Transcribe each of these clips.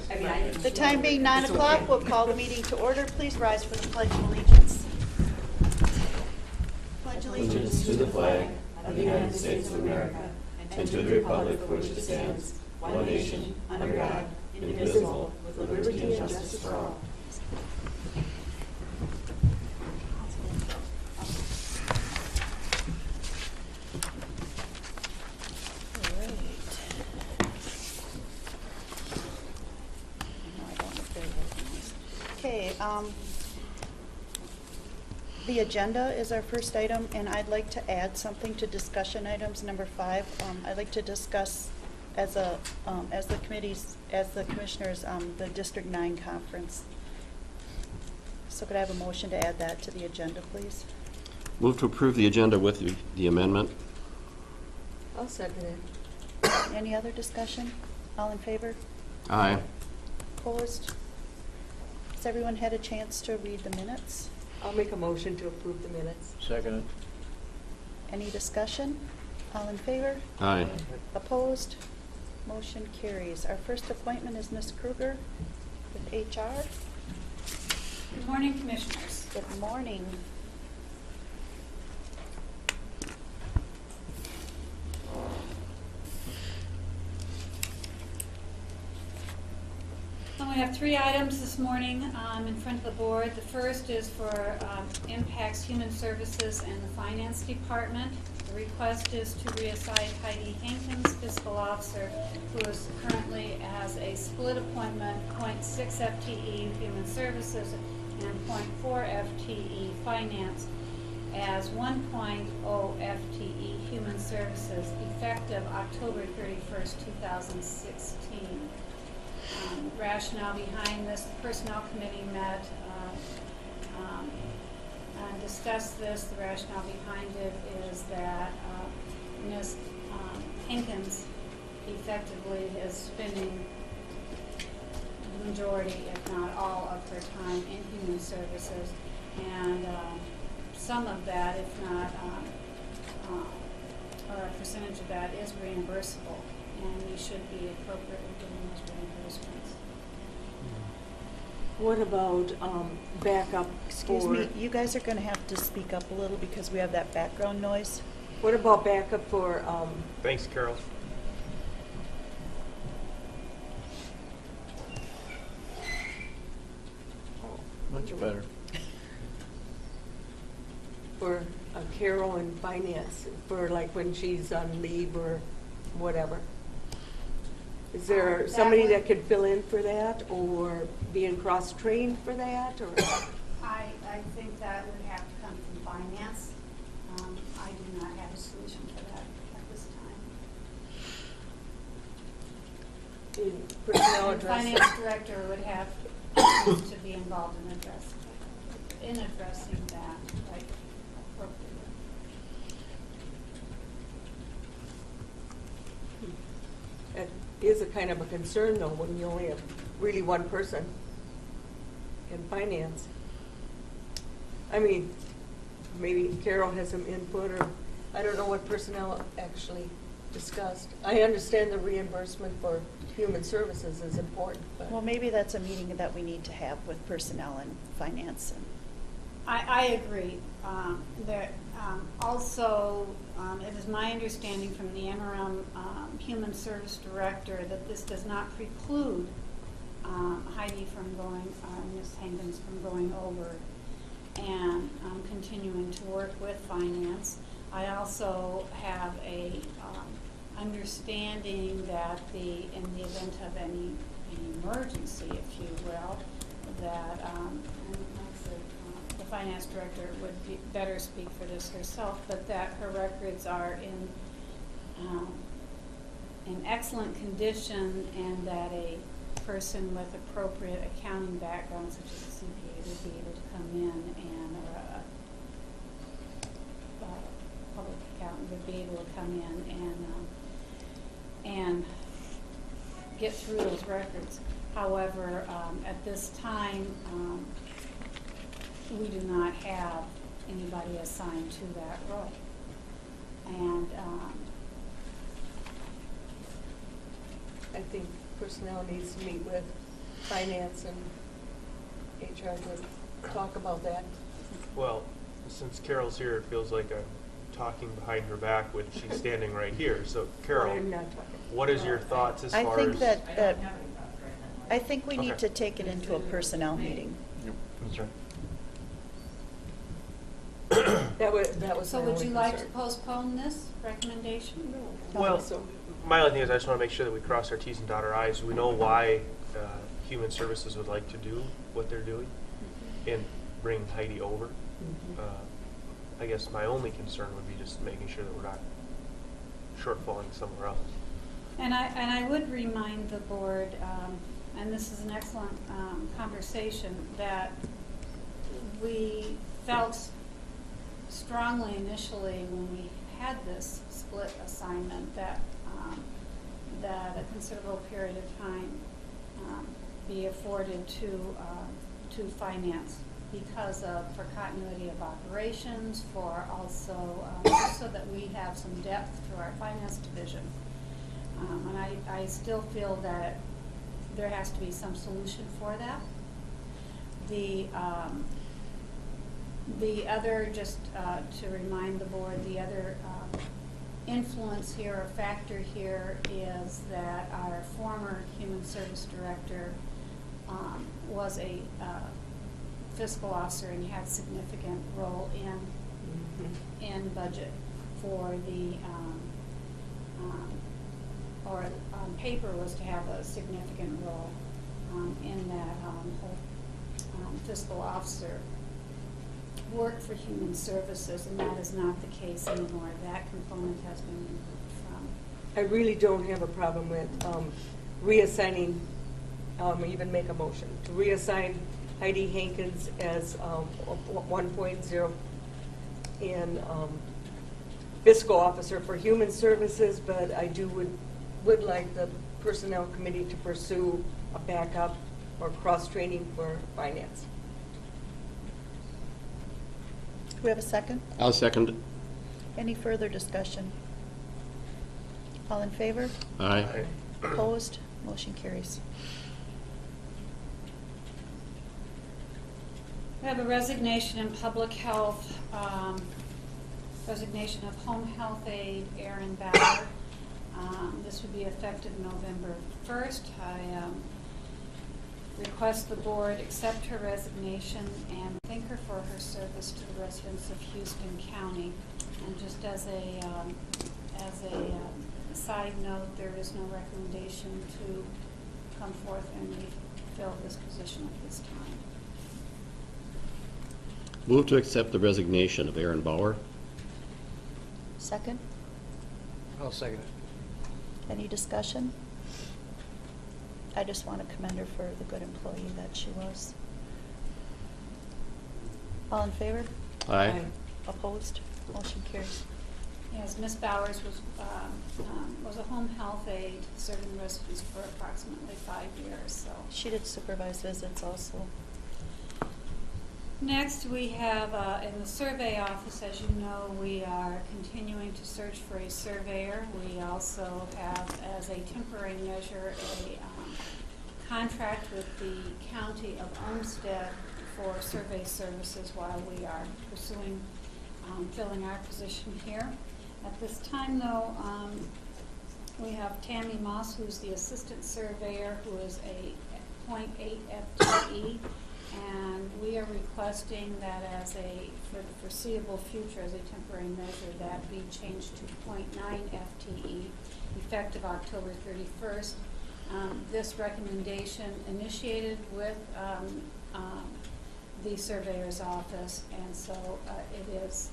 The time being 9 o'clock, we'll call the meeting to order. Please rise for the Pledge of Allegiance. Pledge Allegiance to the flag of the United States of America and to the republic for which it stands, one nation, under God, indivisible, with liberty and justice for all. Okay, the agenda is our first item, and I'd like to add something to discussion items number 5. I'd like to discuss as the commissioners, the District 9 conference. So could I have a motion to add that to the agenda, please? Move to approve the agenda with the amendment. I'll second it. Any other discussion? All in favor? Aye. Opposed? Has everyone had a chance to read the minutes? I'll make a motion to approve the minutes. Second. Any discussion? All in favor? Aye. Opposed? Motion carries. Our first appointment is Ms. Kruger with HR. Good morning, Commissioners. Good morning. We have 3 items this morning in front of the board. The first is for Impacts Human Services and the Finance Department. The request is to reassign Heidi Hankins, Fiscal Officer, who is currently as a split appointment, 0.6 FTE Human Services and 0.4 FTE Finance, as 1.0 FTE Human Services, effective October 31st, 2016. Rationale behind this, the Personnel Committee met and discussed this. The rationale behind it is that Ms. Hankins effectively is spending the majority, if not all, of her time in human services, and some of that, if not, or a percentage of that, is reimbursable, and we should be appropriately giving those reimbursements. What about backup? Excuse me, you guys are going to have to speak up a little because we have that background noise. What about backup for? Thanks, Carol. Much better. For Carol in finance, for like when she's on leave or whatever. Is there That somebody would- that could fill in for that, or being cross-trained for that, or? I think that would have to come from finance. I do not have a solution for that at this time. In personnel The address? finance director would have to be involved in addressing that, right, appropriately. It is a kind of a concern though, when you only have really one person in finance. I mean, maybe Carol has some input, or I don't know what personnel actually discussed. I understand the reimbursement for human services is important, but. Well, maybe that's a meeting that we need to have with personnel and finance. I agree. Also, it is my understanding from the interim Human Service Director that this does not preclude Heidi from going, Ms. Hankins from going over and continuing to work with finance. I also have a understanding that in the event of any emergency, if you will, that and like I said, the finance director would better speak for this herself, but that her records are in excellent condition, and that a person with appropriate accounting background, such as a CPA, would be able to come in, and or a public accountant would be able to come in and get through those records. However, at this time, we do not have anybody assigned to that role. And I think personnel needs to meet with finance and HR to talk about that. Well, since Carol's here, it feels like I'm talking behind her back when she's standing right here. So, Carol, I'm not talking. what is your thoughts as I far think as... that, I think we need Okay. to take it into a personnel meeting. That's right. That was So my would only you like to concern. postpone this recommendation? Well, So- my only thing is I just want to make sure that we cross our T's and dot our I's. We know why Human Services would like to do what they're doing and bring Heidi over. Mhm. I guess my only concern would be just making sure that we're not shortfalling somewhere else. And I would remind the board, and this is an excellent conversation, that we felt strongly initially when we had this split assignment that that a considerable period of time be afforded to finance because of, for continuity of operations, for also just so that we have some depth to our finance division. And I still feel that there has to be some solution for that. The other, just to remind the board, the other influence here or factor here is that our former Human Service Director was a fiscal officer and had significant role in budget for the, or on paper was to have a significant role in that whole fiscal officer work for Human Services, and that is not the case anymore. That component has been removed from. I really don't have a problem with reassigning, even make a motion to reassign Heidi Hankins as 1.0 and fiscal officer for Human Services, but I would like the Personnel Committee to pursue a backup or cross-training for finance. Do we have a second? I'll second it. Any further discussion? All in favor? Aye. Opposed? Motion carries. We have a resignation in public health, resignation of home health aide Erin Bauer. This would be effective November 1st. I request the board accept her resignation and thank her for her service to the residents of Houston County. And just as a side note, there is no recommendation to come forth and refill this position at this time. Move to accept the resignation of Erin Bauer. Second? I'll second it. Any discussion? I just want to commend her for the good employee that she was. All in favor? Aye. Opposed? Motion carries. Yes, Ms. Bowers was a home health aide serving the residents for approximately 5 years, so. She did supervise visits also. Next, we have, in the survey office, as you know, we are continuing to search for a surveyor. We also have, as a temporary measure, a contract with the County of Olmsted for survey services while we are pursuing filling our position here. At this time, though, we have Tammy Moss, who's the assistant surveyor, who is a .8 FTE. And we are requesting that for the foreseeable future, as a temporary measure, that be changed to .9 FTE, effective October 31st. This recommendation initiated with the surveyor's office, and so it is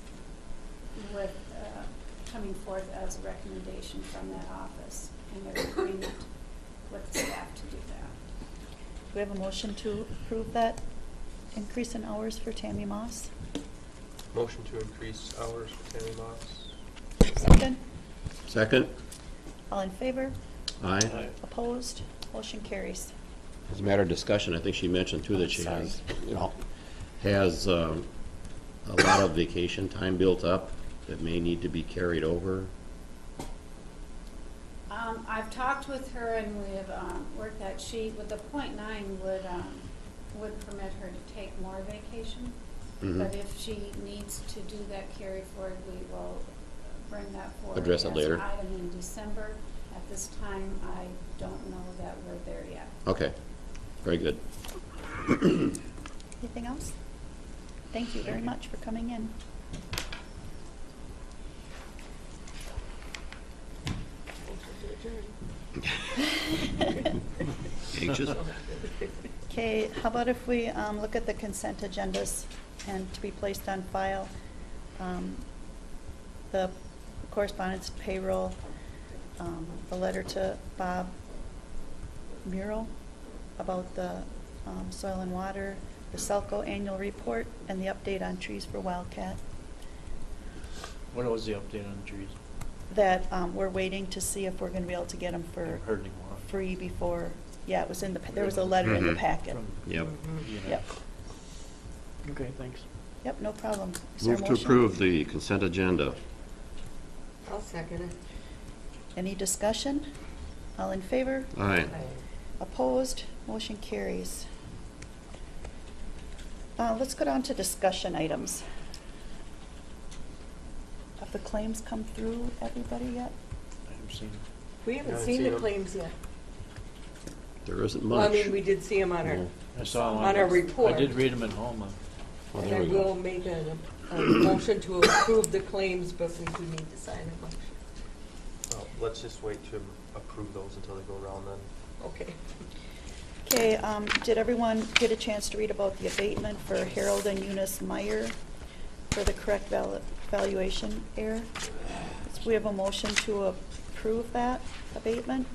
coming forth as a recommendation from that office, and their agreement with the staff to do that. Do we have a motion to approve that increase in hours for Tammy Moss? Motion to increase hours for Tammy Moss. Second? Second. All in favor? Aye. Opposed? Motion carries. As a matter of discussion, I think she mentioned too that she has, has a lot of vacation time built up that may need to be carried over. I've I've talked with her and we've worked that sheet. With the .9 would permit her to take more vacation. Mhm. But if she needs to do that carry forward, we will bring that forward. Address it as later. an item in December. At this time, I don't know that we're there yet. Okay, very good. Anything else? Thank you very much for coming in. Anxious? Okay, how about if we look at the consent agendas and to be placed on file? The correspondence payroll, the letter to Bob Murrell about the soil and water, the Selco annual report, and the update on trees for Wildcat. What was the update on the trees? That we're waiting to see if we're going to be able to get them for Haven't heard anymore. free before, yeah, it was in the, there was a letter in the Mhm. packet. From Yep. DNR. Yep, Okay, thanks. yep, no problem. Is there a Move to motion? approve the consent agenda. I'll second it. Any discussion? All in favor? Aye. Opposed? Motion carries. Let's go down to discussion items. Have the claims come through everybody yet? I haven't seen it. We haven't Haven't seen seen the 'em. claims yet. There isn't Well, I much. mean, we did see them on our, No. I saw them on our report. I did read them at home. Well, And there I we go. will make a motion to approve the claims, but we do need to sign a motion. Well, let's just wait to approve those until they go around then. Okay. Okay, did everyone get a chance to read about the abatement for Harold and Eunice Meyer for the correct valuation error? We have a motion to approve that abatement.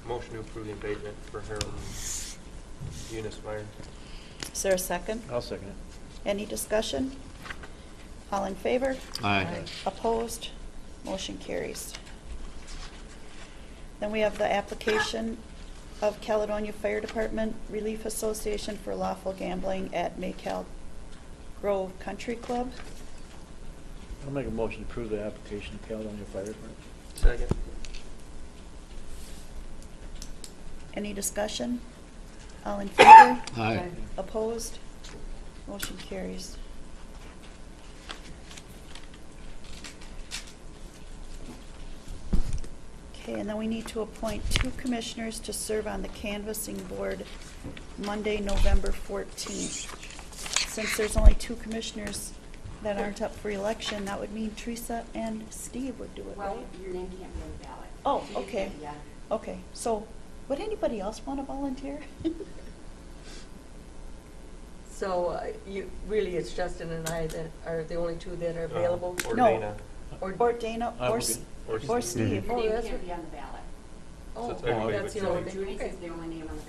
Motion to approve the abatement for Harold and Eunice Meyer. Is there a second? I'll second it. Any discussion? All in favor? Aye. Opposed? Motion carries. Then we have the application of Caledonia Fire Department Relief Association for lawful gambling at Maycal Grove Country Club. I'll make a motion to approve the application of Caledonia Fire Department. Second. Any discussion? All in favor? Aye. Opposed? Motion carries. Okay, and then we need to appoint 2 commissioners to serve on the canvassing board Monday, November 14th. Since there's only 2 commissioners that aren't up for election, that would mean Teresa and Steve would do it, right? Well, your name can't be on the ballot. Oh, You didn't okay. get it yet. Okay, so would anybody else want to volunteer? So really, it's Justin and I that are the only 2 that are available? Or No. Dana. Or Dana, I or will S- be. or Steve. Steve. Your Oh, name that's can't what- be on the ballot. Oh, it's everybody that's but the only Joey. thing. Teresa's Okay. the only name on the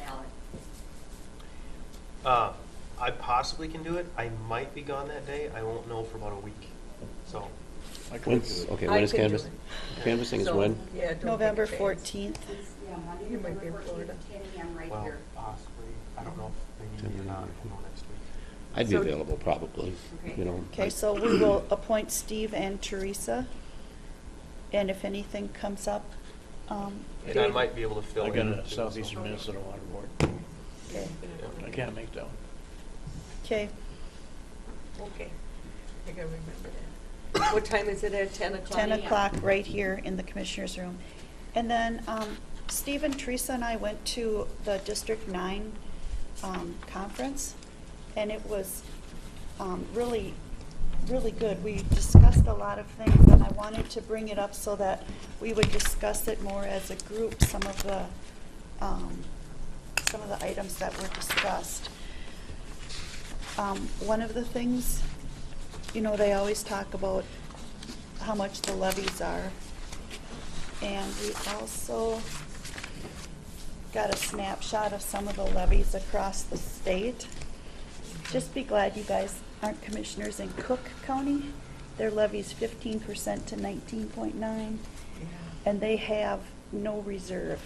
ballot. I possibly can do it. I might be gone that day. I won't know for about a week. So, I can When's, do it. okay, I when is can do canvass? it. Canvassing is So, when? yeah, don't take a November chance. 14th. It's, yeah, Monday, You might be in November 14th, Florida. 10 a.m. right well, here. possibly. I don't know if they need me or not. I'll know next week. I'd be So- available probably, Okay. you know. Okay, so we will appoint Steve and Teresa, and if anything comes up, And I might be able to fill I in. got a too, Southeastern so. Minnesota Water Board. okay. I can't make that one. Okay, Okay. I gotta remember that. What time is it at, 10 o'clock? 10 o'clock right here in the Commissioners' room. And then Steve and Teresa and I went to the District 9 conference, and it was really, really good. We discussed a lot of things, and I wanted to bring it up so that we would discuss it more as a group, some of the items that were discussed. One of the things, you know, they always talk about how much the levies are. And we also got a snapshot of some of the levies across the state. Just be glad you guys aren't commissioners in Cook County. Their levy's 15% to 19.9, Yeah. and they have no reserve,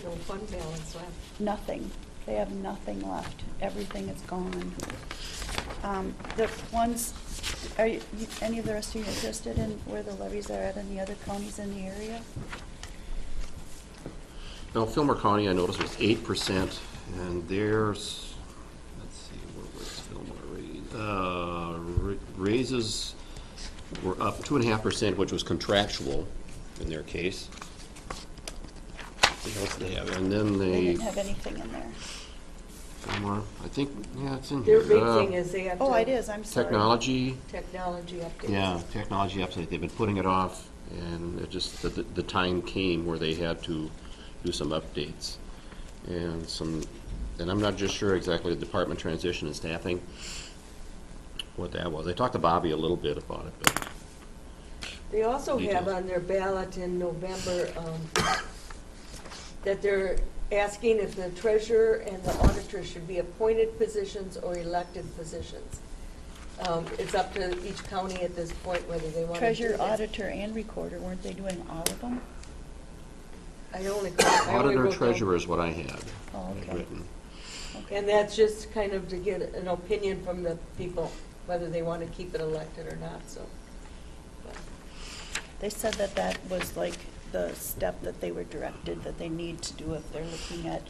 No fund balance left. nothing. They have nothing left. Everything is gone. The ones, are you, any of the rest of you interested in where the levies are at in the other counties in the area? Well, Fillmore County, I noticed, was 8%, and theirs, let's see, what was Fillmore raises were up 2.5%, which was contractual in their case. What else do they have? And then They they, didn't have anything in there. Fillmore, I think, yeah, it's in Their here. big thing is they have to. Oh, it is, I'm sorry. Technology, Technology updates. yeah, technology update. They've been putting it off, and it just, the time came where they had to do some updates. And I'm not just sure exactly the department transition and staffing, what that was. I talked to Bobby a little bit about it, but They also have Details. on their ballot in November, that they're asking if the treasurer and the auditor should be appointed positions or elected positions. It's up to each county at this point whether they want to do Treasurer, that. auditor, and recorder, weren't they doing all of them? I only auditor wrote down- treasurer is what I had Oh, okay. written. And that's just kind of to get an opinion from the people, whether they want to keep it elected or not, so. but- They said that that was like the step that they were directed that they need to do if they're looking at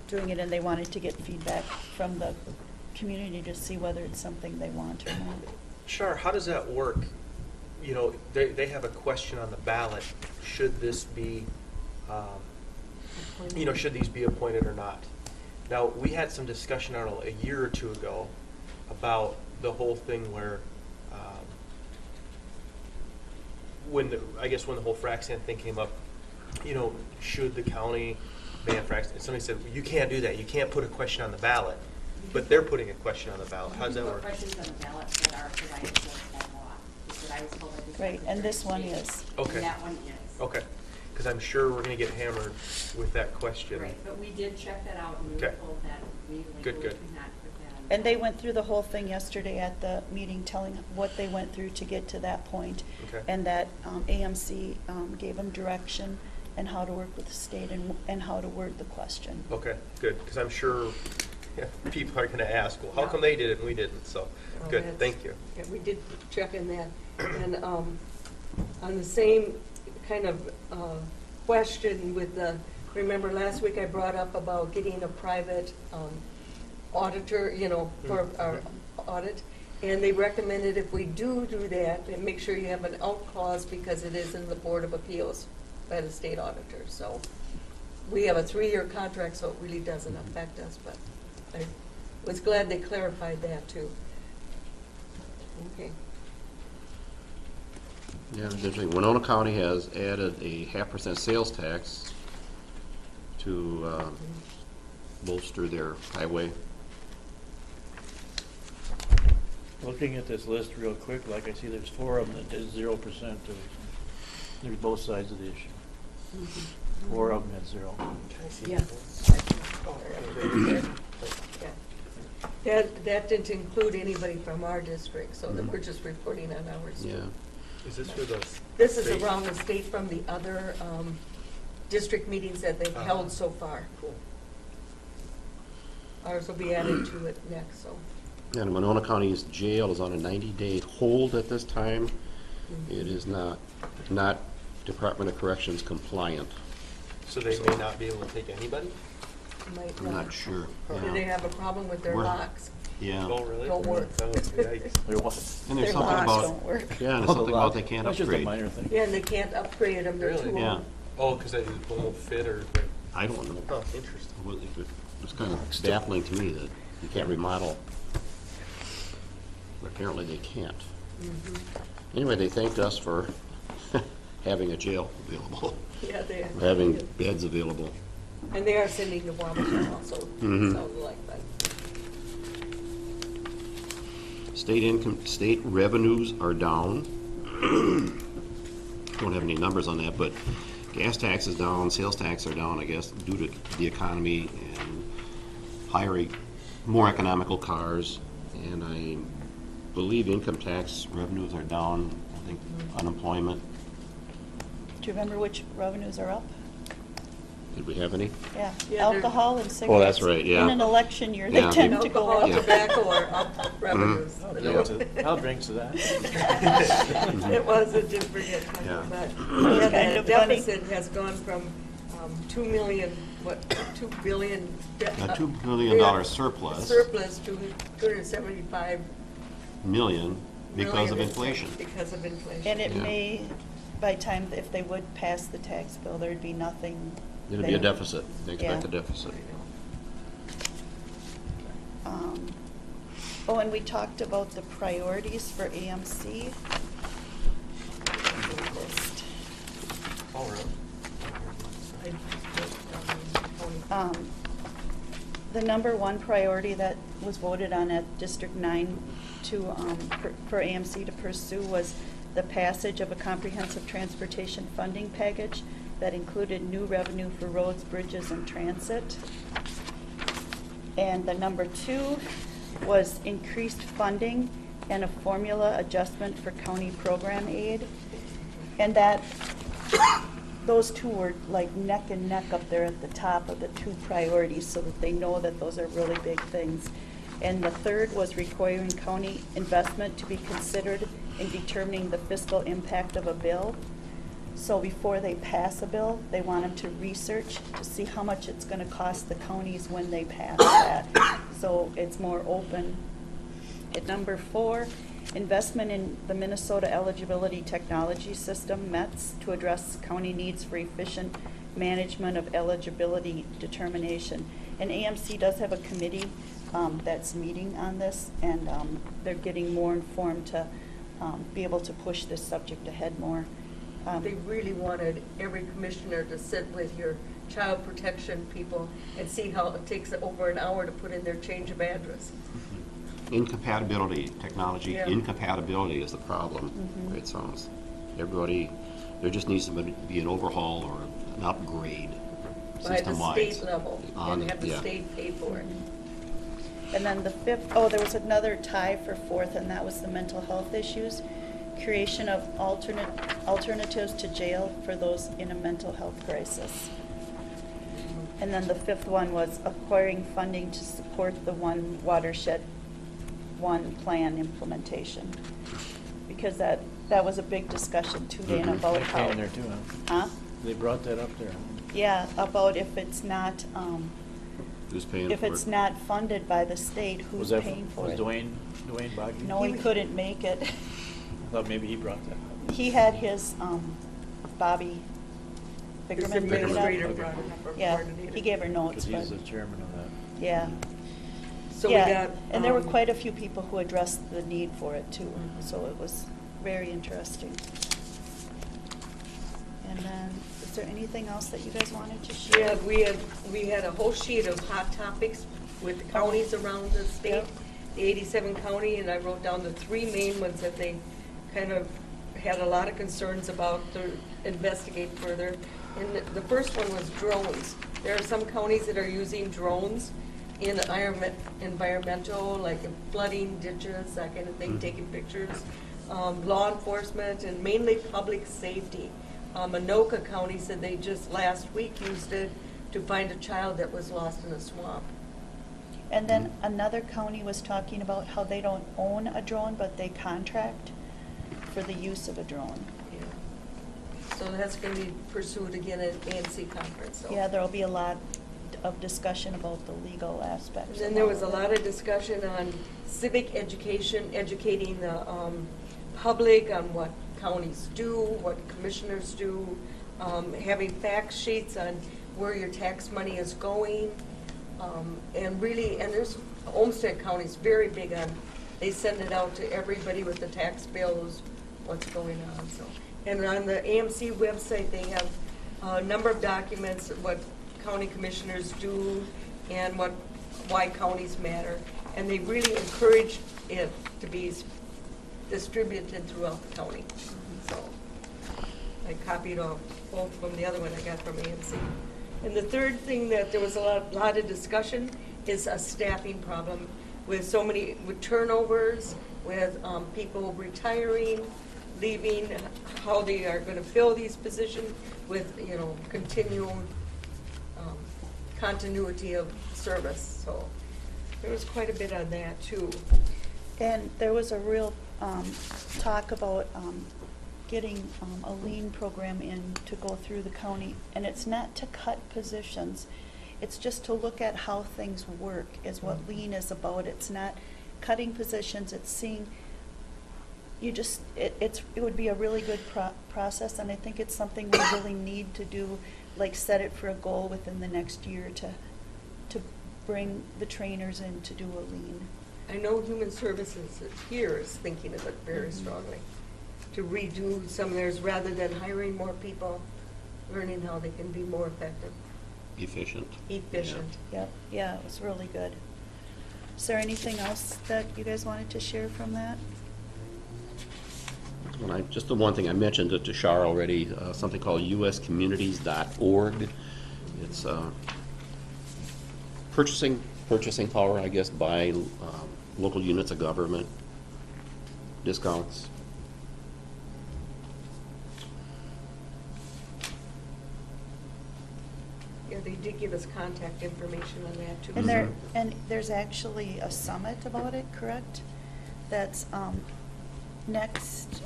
doing it, and they wanted to get feedback from the community to see whether it's something they want or not. Shar, how does that work? You know, they have a question on the ballot, should this be, should these be appointed or not? Now, we had some discussion, I don't know, a year or two ago about the whole thing where, when the whole frac sand thing came up, should the county ban frac sand? Somebody said, you can't do that, you can't put a question on the ballot, but they're putting a question on the ballot. How does that work? You can put questions on the ballot that are provided for by law, is what I was told by the Right, and this one Secretary of is. State. Okay. And that one is. Okay, because I'm sure we're going to get hammered with that question. Right, but we did check that out and we were Okay. told that we Good, legally good. cannot put that on. And they went through the whole thing yesterday at the meeting, telling what they went through to get to that point. Okay. And that AMC gave them direction and how to work with the state and how to word the question. Okay, good, because I'm sure people are going to ask, well, how come they did it and we didn't? So, Oh, good, that's- thank you. Yeah, we did check in that. And on the same kind of question with the, remember last week I brought up about getting a private auditor, for our audit? And they recommended if we do that, and make sure you have an out clause because it is in the Board of Appeals by the state auditor. So we have a 3-year contract, so it really doesn't affect us, but I was glad they clarified that too. Okay. Yeah, it's interesting. Winona County has added a 0.5% sales tax to bolster their highway. Looking at this list real quick, like I see there's 4 of them that did 0%. There's both sides of the issue. 4 of them had 0. Can I see Yeah. that? Oh, yeah. Yeah. That didn't include anybody from our district, so that Mhm. we're just reporting on ours. too. Yeah. Is this for the? This is state? around the state from the other district meetings that they've held so far. Cool. Ours will be added to it next, so. And Winona County's jail is on a 90-day hold at this time. It is not Department of Corrections compliant. So they may not be able to take anybody? Might I'm not sure. Or do they have a problem with their We're- locks? Yeah. Oh, really? Don't work. Oh, yikes. There was. And there's Their something locks about, don't work. yeah, and there's something about they can't That's just a upgrade. minor thing. Yeah, and they can't upgrade them, they're too Really? Yeah. old. Oh, because they won't fit or? I don't know. Oh, interesting. It's kind of baffling to me that you can't remodel. But apparently they can't. Anyway, they thanked us for having a jail available, Yeah, they are. having beds available. And they are sending to Wabash also, Mhm. sounds like, but. State revenues are down. Don't have any numbers on that, but gas tax is down, sales tax are down, I guess, due to the economy and more economical cars. And I believe income tax revenues are down, I think unemployment. Do you remember which revenues are up? Did we have any? Yeah, Yeah, they're- alcohol and cigarettes. Oh, that's right, yeah. In an election year, they Yeah, tend they- to go Alcohol, up. Yeah. tobacco are up revenues. I'll Yeah. drink to- I'll drink to that. It was a different time, Yeah. but It's yeah, kind the of funny. deficit has gone from 2 million, what, 2 billion. A $2 billion surplus. Surplus to 275 Million because of million inflation. Because of inflation. And it Yeah. may, by time, if they would pass the tax bill, there'd be nothing. It'd be a there. deficit. They expect Yeah. a deficit. Oh, and we talked about the priorities for AMC. List. All right. The number one priority that was voted on at District 9 for AMC to pursue was the passage of a comprehensive transportation funding package that included new revenue for roads, bridges, and transit. And the number two was increased funding and a formula adjustment for county program aid. And that, those two were like neck and neck up there at the top of the two priorities, so that they know that those are really big things. And the third was requiring county investment to be considered in determining the fiscal impact of a bill. So before they pass a bill, they want them to research to see how much it's gonna cost the counties when they pass that. So it's more open. At number 4, investment in the Minnesota Eligibility Technology System, METS, to address county needs for efficient management of eligibility determination. And AMC does have a committee that's meeting on this, and they're getting more informed to be able to push this subject ahead more. They really wanted every commissioner to sit with your child protection people and see how it takes over an hour to put in their change of address. Incompatibility, technology Yeah. incompatibility is the problem. Mhm. It sounds, everybody, there just needs to be an overhaul or an upgrade By the system-wide. state level, and have the Yeah. state pay for it. And then the 5th, oh, there was another tie for 4th, and that was the mental health issues. Creation of alternatives to jail for those in a mental health crisis. And then the 5th one was acquiring funding to support the One Watershed, One Plan implementation. Because that was a big discussion too, Dana, Mhm. about That how. came in there too, huh? Huh? They brought that up there. Yeah, about if it's not, Who's paying for it? if it's not funded by the state, who's Was that, paying for was it? Dwayne Boggy? No, he couldn't make it. I thought maybe he brought that up. He had his, Bobby His Bickerman bring it administrator up. brought it up, or Yeah, coordinator. he gave her notes, Because but, he's the chairman of that. yeah. So we Yeah, got. and there were quite a few people who addressed the need for it too, Mhm. so it was very interesting. And then, is there anything else that you guys wanted to share? Yeah, we had a whole sheet of hot topics with the counties around the state, Yep. the 87 county, and I wrote down the 3 main ones that they kind of had a lot of concerns about to investigate further. And the first one was drones. There are some counties that are using drones in environmental, like in flooding, ditches, that kind of thing, Mhm. taking pictures. Law enforcement and mainly public safety. Anoka County said they just last week used it to find a child that was lost in a swamp. And then another county was talking about how they don't own a drone, but they contract for the use of a drone. Yeah. So that's going to be pursued again at ANC conference. So. Yeah, there'll be a lot of discussion about the legal aspects. And then of there all was a of lot it. of discussion on civic education, educating the public on what counties do, what commissioners do, having fact sheets on where your tax money is going. And really, and there's Olmsted County's very big on, they send it out to everybody with the tax bills, what's going on, so. And on the AMC website, they have a number of documents, what county commissioners do and why counties matter. And they really encourage it to be distributed throughout the county, so. I copied off both from the other one I got from AMC. And the third thing that there was a lot of discussion is a staffing problem with with turnovers, with people retiring, leaving, how they are going to fill these positions with, continual continuity of service, so there was quite a bit on that too. And there was a real talk about getting a lean program in to go through the county. And it's not to cut positions. It's just to look at how things work is what lean is about. It's not cutting positions. It's seeing, it would be a really good process. And I think it's something we really need to do, like set it for a goal within the next year to bring the trainers in to do a lean. I know Human Services here is thinking of it very strongly, to redo some of theirs rather than hiring more people, learning how they can be more effective, Efficient. efficient. Yep, yeah, it was really good. Is there anything else that you guys wanted to share from that? Just the one thing I mentioned it to Shar already, something called uscommunities.org. It's purchasing power, I guess, by local units of government, discounts. Yeah, they did give us contact information on that too. And there's actually a summit about it, correct? That's next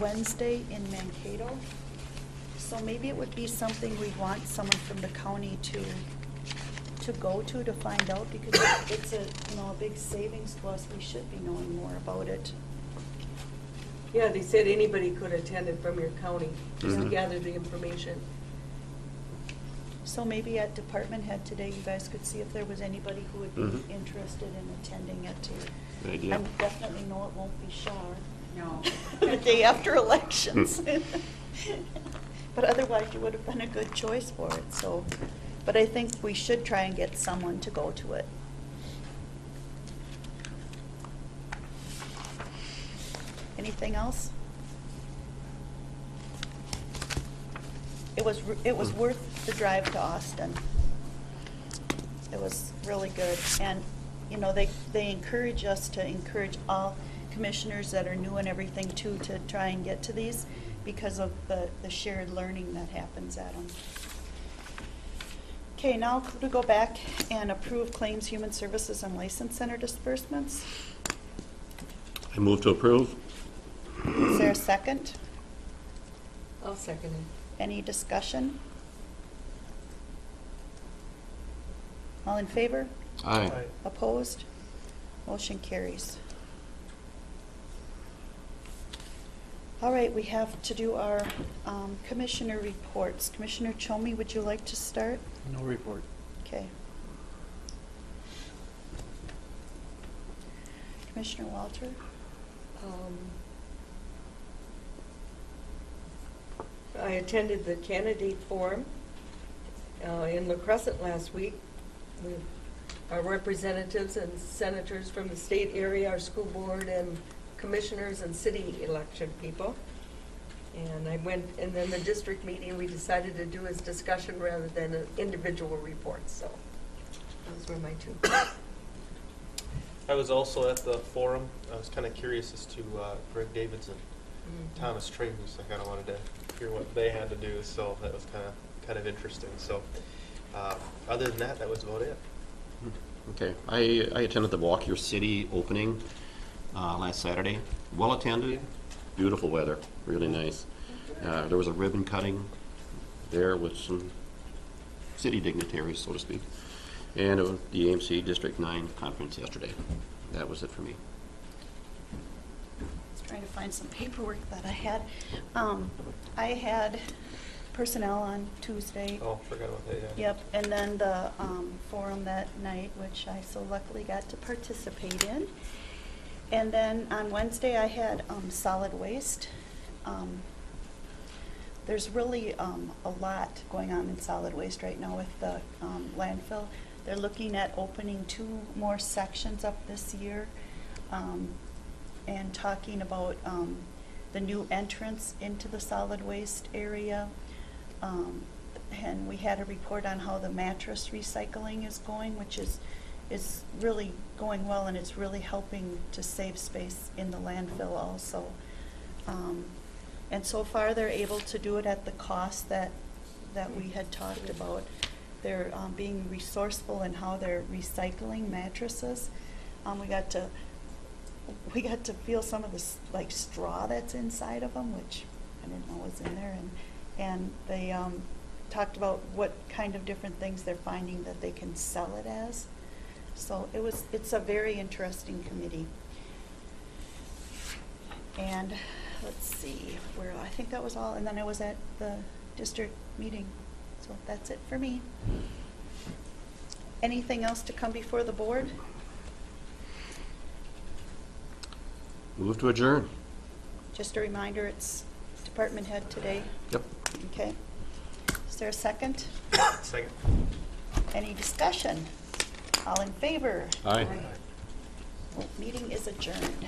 Wednesday in Mankato. So maybe it would be something we'd want someone from the county to go to find out, because it's a big savings to us. We should be knowing more about it. Yeah, they said anybody could attend it from your county, just to Mhm. gather the information. So maybe at department head today, you guys could see if there was anybody who would be Mhm. interested in attending it too. Good idea. I definitely know it won't be Shar. No. The day after elections. But otherwise, you would have been a good choice for it, so. But I think we should try and get someone to go to it. Anything else? It was worth the drive to Austin. It was really good. And, they encourage us to encourage all commissioners that are new and everything too to try and get to these because of the shared learning that happens at them. Okay, now to go back and approve claims, human services, and license center disbursements. I move to approve. Is there a second? I'll second it. Any discussion? All in favor? Aye. Opposed? Motion carries. All right, we have to do our commissioner reports. Commissioner Chomey, would you like to start? No report. Okay. Commissioner Walter? I attended the candidate forum in La Crescent last week with our representatives and senators from the state area, our school board, and commissioners and city election people. And I went, and then the district meeting, we decided to do as discussion rather than an individual report, so those were my two. I was also at the forum. I was kind of curious as to Greg Davidson, Thomas Trahus. I kind of wanted to hear what they had to do, so that was kind of interesting. So other than that, that was about it. Okay. I attended the Walk Your City opening last Saturday. Well attended. Beautiful weather. Really nice. There was a ribbon cutting there with some city dignitaries, so to speak. And it was the AMC District 9 conference yesterday. That was it for me. I was trying to find some paperwork that I had. I had personnel on Tuesday. Oh, forgot about that. Yeah. Yep, and then the forum that night, which I so luckily got to participate in. And then on Wednesday, I had solid waste. There's really a lot going on in solid waste right now with the landfill. They're looking at opening 2 more sections up this year and talking about the new entrance into the solid waste area. And we had a report on how the mattress recycling is going, which is really going well, and it's really helping to save space in the landfill also. And so far, they're able to do it at the cost that that we had talked about. They're being resourceful in how they're recycling mattresses. We got to feel some of the like straw that's inside of them, which I didn't know was in there, and they talked about what kind of different things they're finding that they can sell it as. So it's a very interesting committee. And let's see, I think that was all, and then I was at the district meeting. So that's it for me. Anything else to come before the board? Move to adjourn. Just a reminder, it's department head today. Yep. Okay. Is there a second? Second. Any discussion? All in favor? Aye. Meeting is adjourned.